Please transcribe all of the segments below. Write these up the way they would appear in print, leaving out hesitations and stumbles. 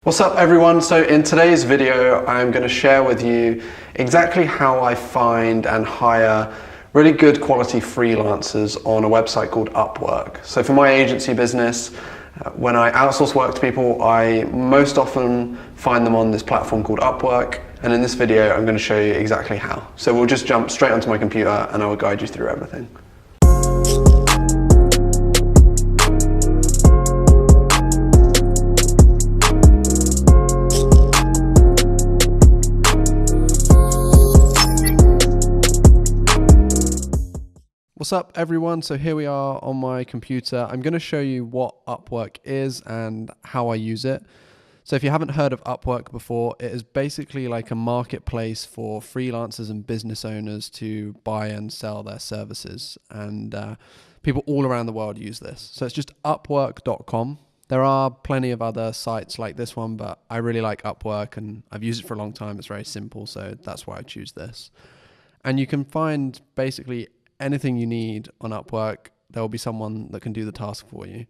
What's up everyone? So in today's video, I'm going to share with you exactly how I find and hire really good quality freelancers on a website called Upwork. So for my agency business, when I outsource work to people, I most often find them on this platform called Upwork. And in this video, I'm going to show you exactly how. So we'll just jump straight onto my computer and I will guide you through everything. What's up everyone? So here we are on my computer. I'm going to show you what Upwork is and how I use it. So if you haven't heard of Upwork before, it is basically like a marketplace for freelancers and business owners to buy and sell their services. And people all around the world use this. So it's just upwork.com. There are plenty of other sites like this one, but I really like Upwork and I've used it for a long time. It's very simple, so that's why I choose this. And you can find basically anything you need on Upwork. There will be someone that can do the task for you.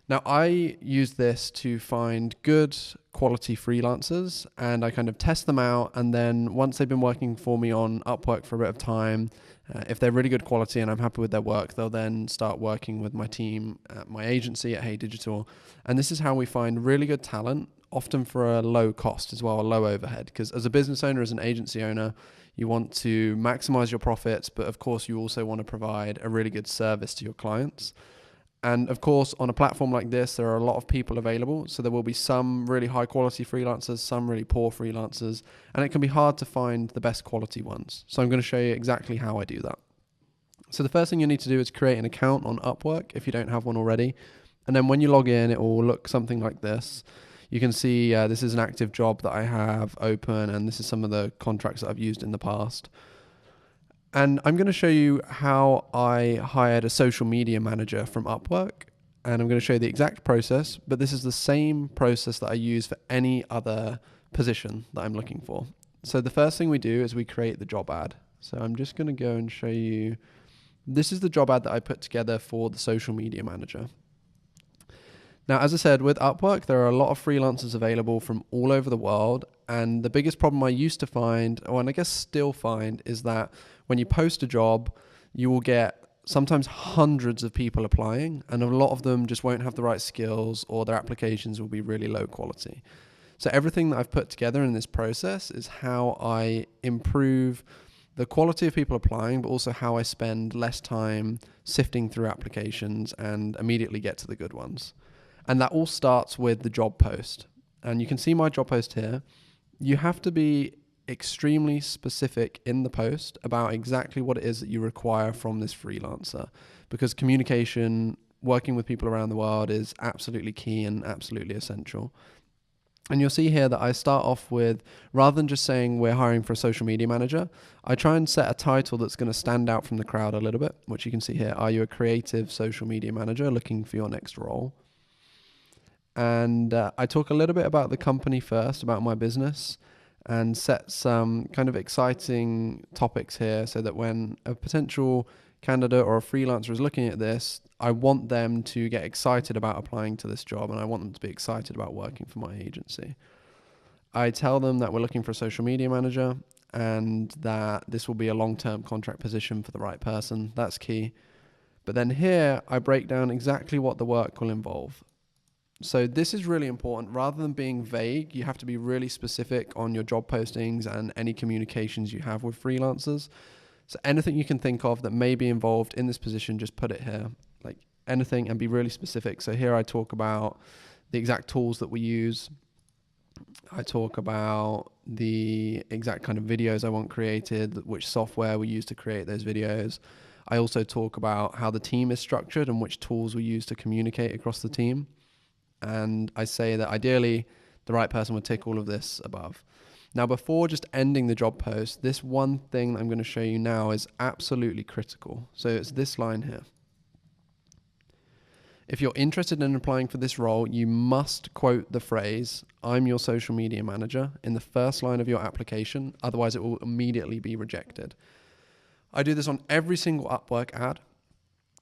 Now, I use this to find good quality freelancers and I kind of test them out. And then once they've been working for me on Upwork for a bit of time, if they're really good quality and I'm happy with their work, they'll then start working with my team at my agency at Hey Digital. And this is how we find really good talent, often for a low cost as well, a low overhead. Because as a business owner, as an agency owner, you want to maximize your profits, but of course you also want to provide a really good service to your clients. And of course, on a platform like this, there are a lot of people available. So there will be some really high quality freelancers, some really poor freelancers, and it can be hard to find the best quality ones. So I'm going to show you exactly how I do that. So the first thing you need to do is create an account on Upwork if you don't have one already. And then when you log in, it will look something like this. You can see this is an active job that I have open, and this is some of the contracts that I've used in the past. And I'm going to show you how I hired a social media manager from Upwork, and I'm going to show you the exact process, but this is the same process that I use for any other position that I'm looking for. So the first thing we do is we create the job ad. So I'm just going to go and show you, this is the job ad that I put together for the social media manager. Now, as I said, with Upwork, there are a lot of freelancers available from all over the world. And the biggest problem I used to find, and I guess still find, is that when you post a job, you will get sometimes hundreds of people applying, and a lot of them just won't have the right skills or their applications will be really low quality. So everything that I've put together in this process is how I improve the quality of people applying, but also how I spend less time sifting through applications and immediately get to the good ones. And that all starts with the job post. And you can see my job post here. You have to be extremely specific in the post about exactly what it is that you require from this freelancer, because communication, working with people around the world is absolutely key and absolutely essential. And you'll see here that I start off with, rather than just saying we're hiring for a social media manager, I try and set a title that's going to stand out from the crowd a little bit, which you can see here. Are you a creative social media manager looking for your next role? And I talk a little bit about the company first, about my business, and set some kind of exciting topics here so that when a potential candidate or a freelancer is looking at this, I want them to get excited about applying to this job, and I want them to be excited about working for my agency. I tell them that we're looking for a social media manager and that this will be a long-term contract position for the right person. That's key. But then here I break down exactly what the work will involve. So this is really important. Rather than being vague, you have to be really specific on your job postings and any communications you have with freelancers. So anything you can think of that may be involved in this position, just put it here, like anything, and be really specific. So here I talk about the exact tools that we use. I talk about the exact kind of videos I want created, which software we use to create those videos. I also talk about how the team is structured and which tools we use to communicate across the team. And I say that ideally the right person would tick all of this above. Now, before just ending the job post, this one thing that I'm going to show you now is absolutely critical. So it's this line here. If you're interested in applying for this role, you must quote the phrase, "I'm your social media manager," in the first line of your application. Otherwise, it will immediately be rejected. I do this on every single Upwork ad.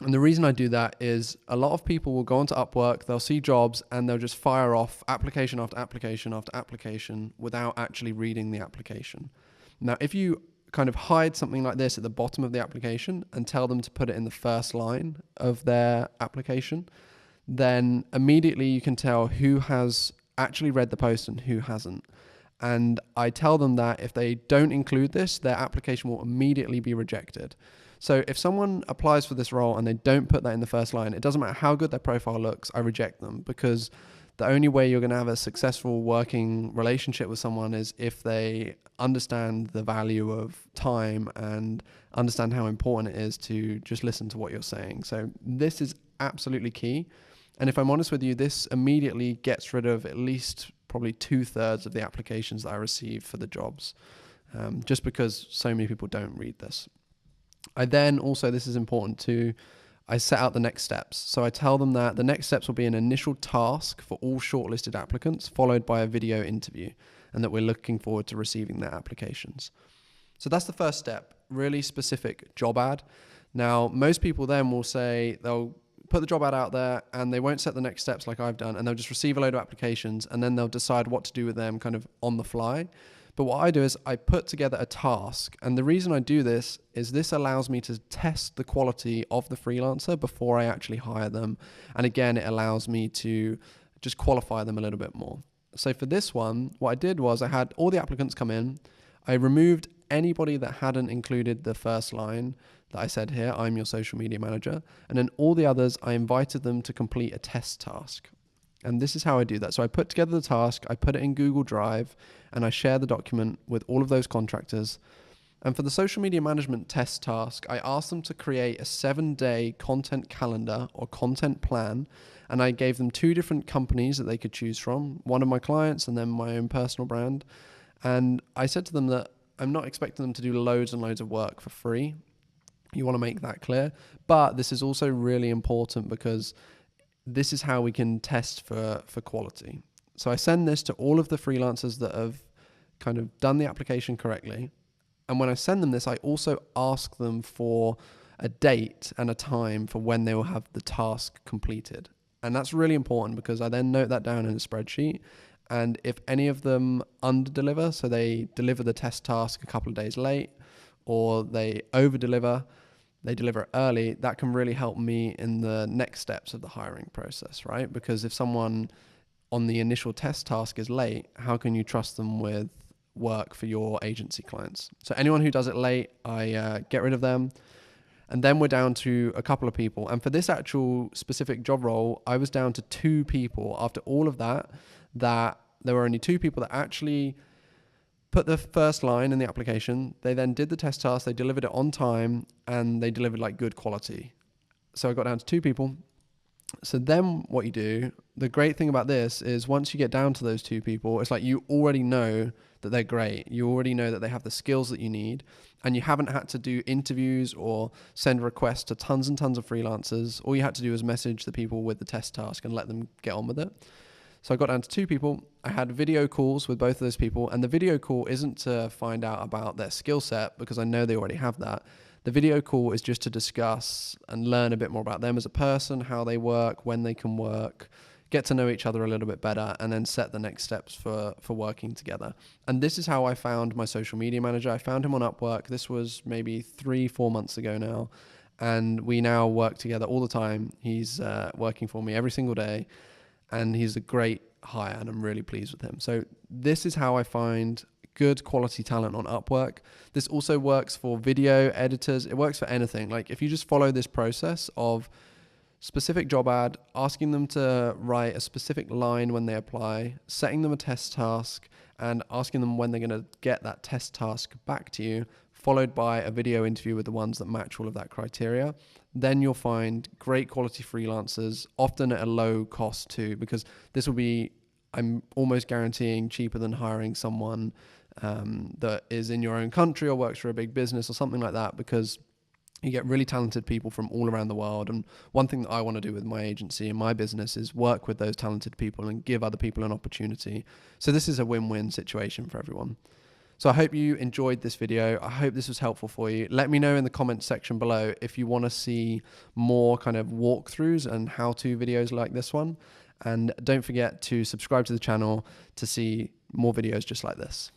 And the reason I do that is a lot of people will go onto Upwork, they'll see jobs, and they'll just fire off application after application after application without actually reading the application. Now, if you kind of hide something like this at the bottom of the application and tell them to put it in the first line of their application, then immediately you can tell who has actually read the post and who hasn't. And I tell them that if they don't include this, their application will immediately be rejected. So if someone applies for this role and they don't put that in the first line, it doesn't matter how good their profile looks, I reject them, because the only way you're going to have a successful working relationship with someone is if they understand the value of time and understand how important it is to just listen to what you're saying. So this is absolutely key. And if I'm honest with you, this immediately gets rid of at least probably 2/3 of the applications that I receive for the jobs, just because so many people don't read this. I then also, this is important too, I set out the next steps. So I tell them that the next steps will be an initial task for all shortlisted applicants, followed by a video interview, and that we're looking forward to receiving their applications. So that's the first step, really specific job ad. Now, most people then will say they'll put the job ad out there and they won't set the next steps like I've done, and they'll just receive a load of applications and then they'll decide what to do with them kind of on the fly. But what I do is I put together a task, and the reason I do this is this allows me to test the quality of the freelancer before I actually hire them. And again, it allows me to just qualify them a little bit more. So for this one, what I did was I had all the applicants come in. I removed anybody that hadn't included the first line that I said here, I'm your social media manager. And then all the others, I invited them to complete a test task. And this is how I do that. So I put together the task, I put it in Google Drive, and I share the document with all of those contractors. And for the social media management test task, I asked them to create a 7-day content calendar or content plan. And I gave them 2 different companies that they could choose from, one of my clients and then my own personal brand. And I said to them that I'm not expecting them to do loads and loads of work for free. You want to make that clear. But this is also really important because this is how we can test for quality. So I send this to all of the freelancers that have kind of done the application correctly. And when I send them this, I also ask them for a date and a time for when they will have the task completed. And that's really important because I then note that down in a spreadsheet. And if any of them under-deliver, so they deliver the test task a couple of days late, or they over-deliver, they deliver it early, that can really help me in the next steps of the hiring process, right? Because if someone on the initial test task is late, how can you trust them with work for your agency clients? So anyone who does it late, I get rid of them. And then we're down to a couple of people. And for this actual specific job role, I was down to 2 people. After all of that there were only 2 people that actually put the first line in the application. They then did the test task, they delivered it on time, and they delivered like good quality. So I got down to 2 people. So then what you do, the great thing about this is once you get down to those 2 people, it's like you already know that they're great. You already know that they have the skills that you need, and you haven't had to do interviews or send requests to tons and tons of freelancers. All you had to do was message the people with the test task and let them get on with it. So I got down to 2 people. I had video calls with both of those people, and the video call isn't to find out about their skill set because I know they already have that. The video call is just to discuss and learn a bit more about them as a person, how they work, when they can work, get to know each other a little bit better, and then set the next steps for working together. And this is how I found my social media manager. I found him on Upwork. This was maybe 3-4 months ago now, and we now work together all the time. He's working for me every single day. And he's a great hire, and I'm really pleased with him. So this is how I find good quality talent on Upwork. This also works for video editors. It works for anything. Like if you just follow this process of specific job ad, asking them to write a specific line when they apply, setting them a test task, and asking them when they're going to get that test task back to you, followed by a video interview with the ones that match all of that criteria, then you'll find great quality freelancers, often at a low cost too, because this will be, I'm almost guaranteeing, cheaper than hiring someone that is in your own country or works for a big business or something like that, because you get really talented people from all around the world. And one thing that I want to do with my agency and my business is work with those talented people and give other people an opportunity. So this is a win-win situation for everyone. So I hope you enjoyed this video. I hope this was helpful for you. Let me know in the comments section below if you want to see more kind of walkthroughs and how-to videos like this one. And don't forget to subscribe to the channel to see more videos just like this.